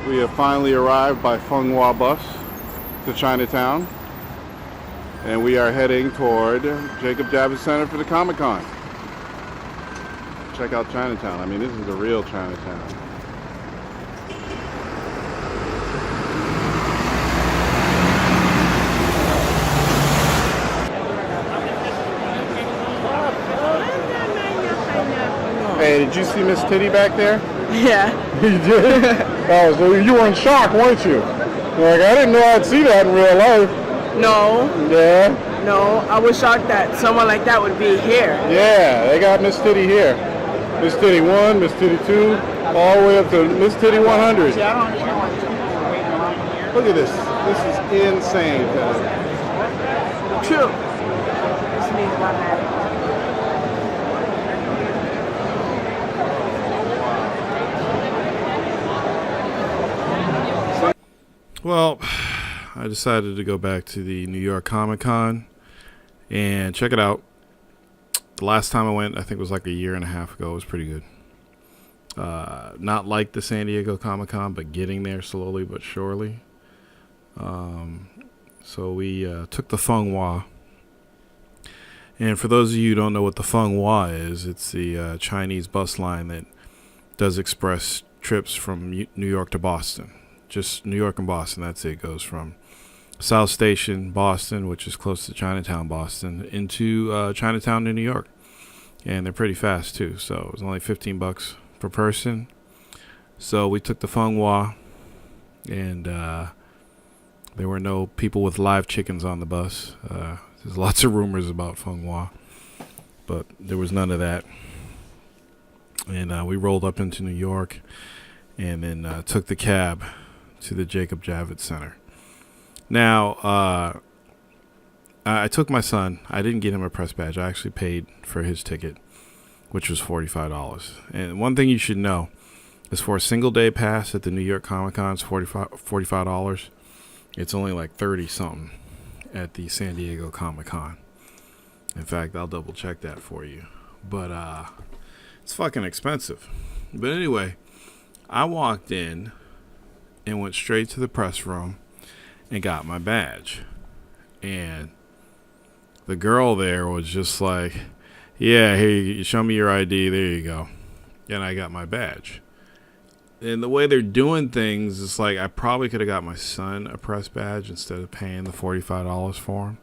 We have finally arrived by Fenghua bus to Chinatown, and we are heading toward Jacob Javits Center for the Comic-Con. Check out Chinatown. I mean, this is the real Chinatown. Hey, did you see Miss Titty back there? Yeah. You did? Oh, so you were in shock, weren't you? Like, I didn't know I'd see that in real life. No. Yeah? No, I was shocked that someone like that would be here. Yeah, they got Miss Titty here. Miss Titty 1, Miss Titty 2, all the way up to Miss Titty 100. Look at this. This is insane. True. Well, I decided to go back to the New York Comic-Con and check it out. The last time I went, I think it was like a year and a half ago. It was pretty good. Not like the San Diego Comic-Con, but getting there slowly but surely. So we took the Fenghua. And for those of you who don't know what the Fenghua is, it's the Chinese bus line that does express trips from New York to Boston. Just New York and Boston, that's it. It goes from South Station, Boston, which is close to Chinatown, Boston, into Chinatown to New York. And they're pretty fast, too. So it was only $15 per person. So we took the Fenghua, and there were no people with live chickens on the bus. There's lots of rumors about Fenghua, but there was none of that. And we rolled up into New York and then took the cab to the Jacob Javits Center. Now, I took my son. I didn't get him a press badge. I actually paid for his ticket, which was $45. And one thing you should know is for a single day pass at the New York Comic-Con, it's $45. It's only like 30 something at the San Diego Comic-Con. In fact, I'll double check that for you. But it's fucking expensive. But anyway, I walked in and went straight to the press room and got my badge. And the girl there was just like, yeah, here, you show me your ID, there you go. And I got my badge. And the way they're doing things, it's like I probably could have got my son a press badge instead of paying the $45 for him.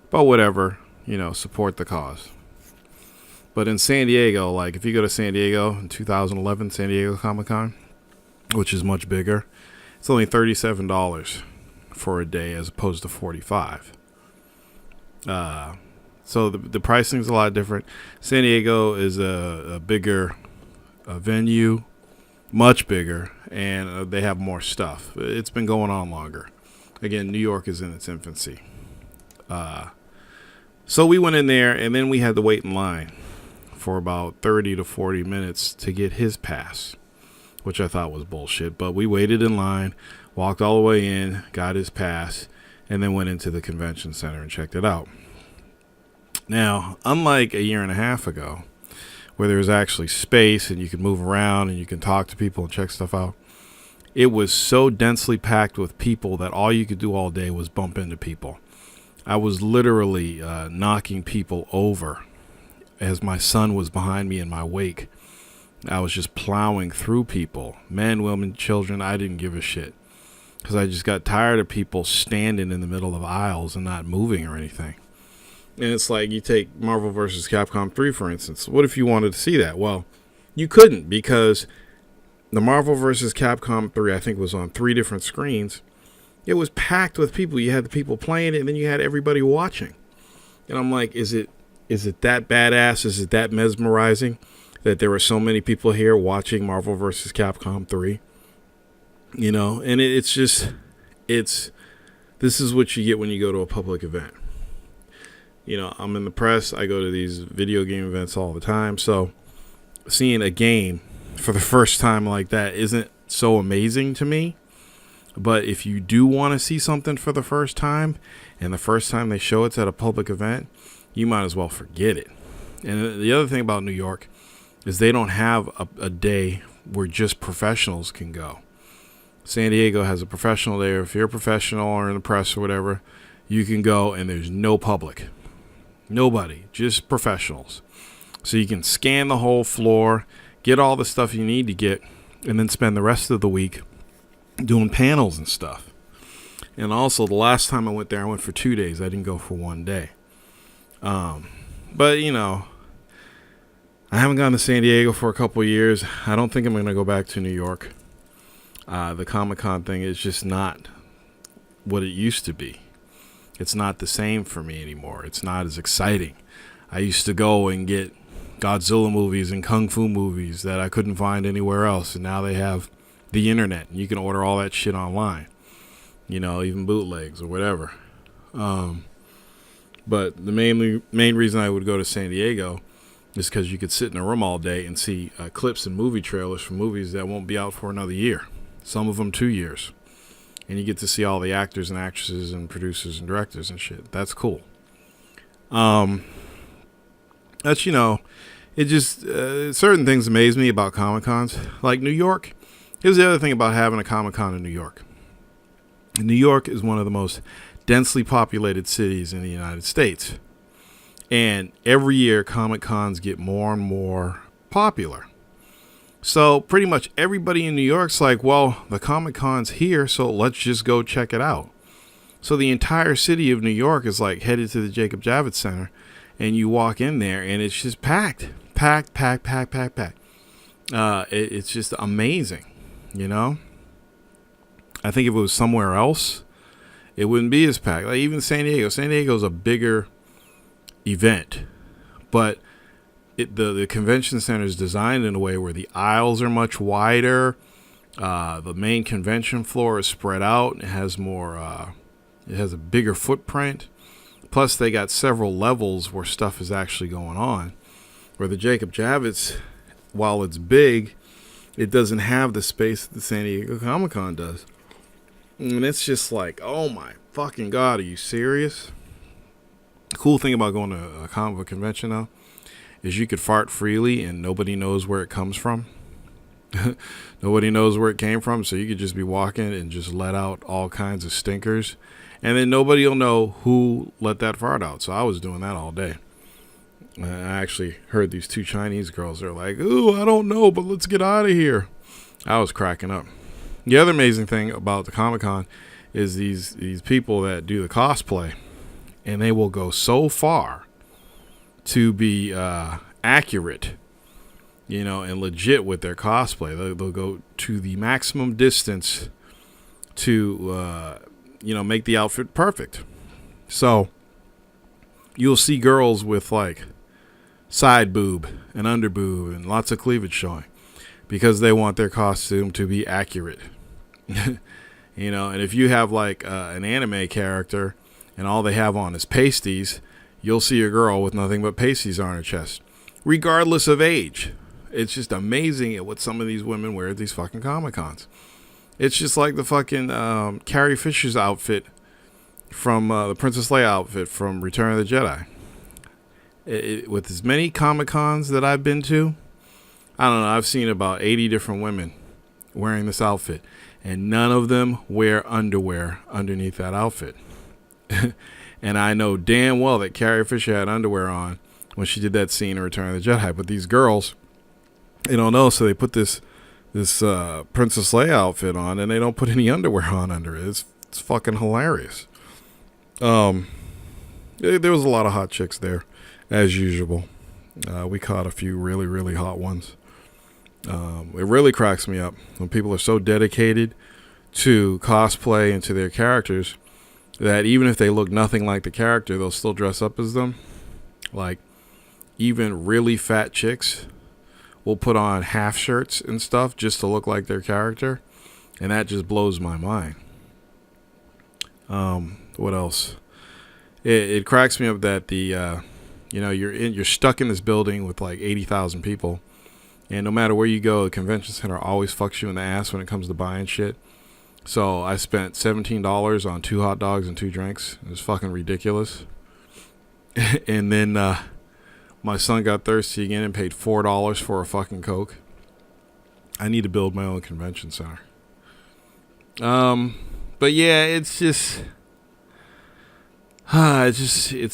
But whatever, support the cause. But in San Diego, like if you go to San Diego in 2011, San Diego Comic-Con, which is much bigger, it's only $37 for a day as opposed to $45. So the pricing is a lot different. San Diego is a bigger venue, much bigger, and they have more stuff. It's been going on longer. Again, New York is in its infancy. So we went in there, and then we had to wait in line for about 30 to 40 minutes to get his pass, which I thought was bullshit. But we waited in line, walked all the way in, got his pass, and then went into the convention center and checked it out. Now, unlike a year and a half ago, where there was actually space and you could move around and you can talk to people and check stuff out, it was so densely packed with people that all you could do all day was bump into people. I was literally knocking people over as my son was behind me in my wake. I was just plowing through people, men, women, children. I didn't give a shit because I just got tired of people standing in the middle of aisles and not moving or anything. And it's like you take Marvel vs. Capcom 3, for instance. What if you wanted to see that? Well, you couldn't because the Marvel vs. Capcom 3, I think, was on 3 different screens. It was packed with people. You had the people playing it, and then you had everybody watching. And I'm like, is it that badass? Is it that mesmerizing that there were so many people here watching Marvel vs. Capcom 3? And this is what you get when you go to a public event. I'm in the press. I go to these video game events all the time. So seeing a game for the first time like that isn't so amazing to me. But if you do want to see something for the first time, and the first time they show it's at a public event, you might as well forget it. And the other thing about New York is they don't have a day where just professionals can go. San Diego has a professional there. If you're a professional or in the press or whatever, you can go and there's no public. Nobody, just professionals. So you can scan the whole floor, get all the stuff you need to get, and then spend the rest of the week doing panels and stuff. And also, the last time I went there, I went for 2 days. I didn't go for 1 day. But, you know, I haven't gone to San Diego for a couple of years. I don't think I'm going to go back to New York. The Comic-Con thing is just not what it used to be. It's not the same for me anymore. It's not as exciting. I used to go and get Godzilla movies and Kung Fu movies that I couldn't find anywhere else. And now they have the internet. And you can order all that shit online. You know, even bootlegs or whatever. But the main reason I would go to San Diego is because you could sit in a room all day and see clips and movie trailers for movies that won't be out for another year. Some of them 2 years. And you get to see all the actors and actresses and producers and directors and shit. That's cool. That's, you know, it just, certain things amaze me about Comic-Cons. Like New York. Here's the other thing about having a Comic-Con in New York. New York is one of the most densely populated cities in the United States. And every year, Comic-Cons get more and more popular. So pretty much everybody in New York's like, well, the Comic-Con's here, so let's just go check it out. So the entire city of New York is like headed to the Jacob Javits Center. And you walk in there, and it's just packed. Packed. It's just amazing, you know? I think if it was somewhere else, it wouldn't be as packed. Like even San Diego. San Diego's a bigger event, but the convention center is designed in a way where the aisles are much wider. The main convention floor is spread out. It has more. It has a bigger footprint. Plus, they got several levels where stuff is actually going on. Where the Jacob Javits, while it's big, it doesn't have the space that the San Diego Comic-Con does. And it's just like, oh my fucking God, are you serious? The cool thing about going to a comic book convention, though, is you could fart freely and nobody knows where it comes from. Nobody knows where it came from, so you could just be walking and just let out all kinds of stinkers. And then nobody will know who let that fart out. So I was doing that all day. I actually heard these 2 Chinese girls. They're like, ooh, I don't know, but let's get out of here. I was cracking up. The other amazing thing about the Comic-Con is these people that do the cosplay. And they will go so far to be accurate, you know, and legit with their cosplay. They'll go to the maximum distance to, you know, make the outfit perfect. So you'll see girls with like side boob and under boob and lots of cleavage showing because they want their costume to be accurate. You know, and if you have like an anime character and all they have on is pasties, you'll see a girl with nothing but pasties on her chest, regardless of age. It's just amazing at what some of these women wear at these fucking Comic-Cons. It's just like the fucking Carrie Fisher's outfit from the Princess Leia outfit from Return of the Jedi. With as many Comic-Cons that I've been to, I don't know, I've seen about 80 different women wearing this outfit. And none of them wear underwear underneath that outfit. And I know damn well that Carrie Fisher had underwear on when she did that scene in Return of the Jedi. But these girls, they don't know, so they put this Princess Leia outfit on, and they don't put any underwear on under it. It's fucking hilarious. There was a lot of hot chicks there, as usual. We caught a few really, really hot ones. It really cracks me up when people are so dedicated to cosplay and to their characters that even if they look nothing like the character, they'll still dress up as them. Like, even really fat chicks will put on half shirts and stuff just to look like their character, and that just blows my mind. What else? It cracks me up that you're stuck in this building with like 80,000 people. And no matter where you go, the convention center always fucks you in the ass when it comes to buying shit. So I spent $17 on 2 hot dogs and 2 drinks. It was fucking ridiculous. And then my son got thirsty again and paid $4 for a fucking Coke. I need to build my own convention center. But yeah, it's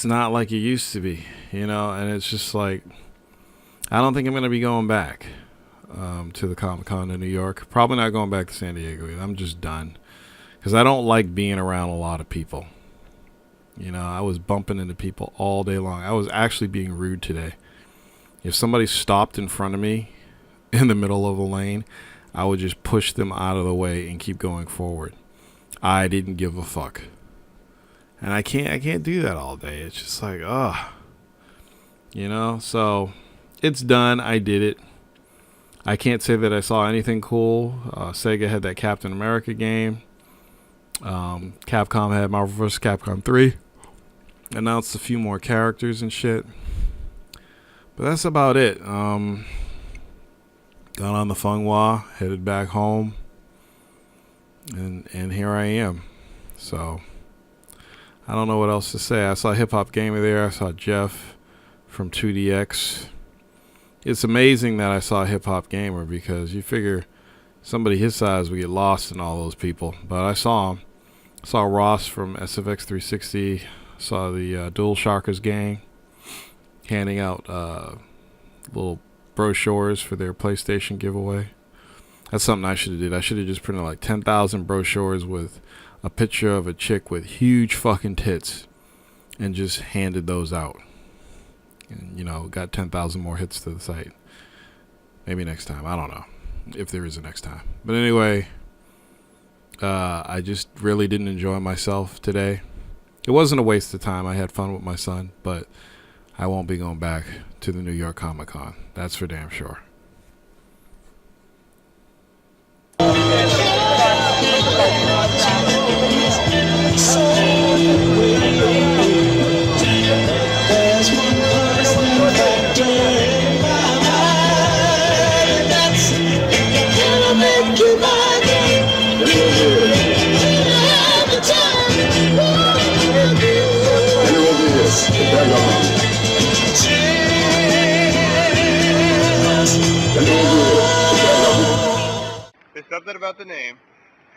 not like it used to be, you know, and it's just like, I don't think I'm going to be going back to the Comic-Con in New York. Probably not going back to San Diego either. I'm just done. Because I don't like being around a lot of people. You know, I was bumping into people all day long. I was actually being rude today. If somebody stopped in front of me in the middle of a lane, I would just push them out of the way and keep going forward. I didn't give a fuck. And I can't do that all day. It's just like, you know, so it's done. I did it. I can't say that I saw anything cool. Sega had that Captain America game. Capcom had Marvel vs. Capcom 3. Announced a few more characters and shit. But that's about it. Got on the Funghua, headed back home. And here I am. So I don't know what else to say. I saw Hip Hop Gamer there. I saw Jeff from 2DX. It's amazing that I saw Hip Hop Gamer, because you figure somebody his size would get lost in all those people. But I saw him. Saw Ross from SFX 360. Saw the Dual Shockers gang handing out little brochures for their PlayStation giveaway. That's something I should have did. I should have just printed like 10,000 brochures with a picture of a chick with huge fucking tits and just handed those out. And, you know, got 10,000 more hits to the site. Maybe next time. I don't know if there is a next time. But anyway, I just really didn't enjoy myself today. It wasn't a waste of time. I had fun with my son, but I won't be going back to the New York Comic Con. That's for damn sure. There's something about the name,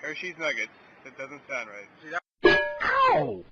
Hershey's Nuggets, that doesn't sound right. Ow!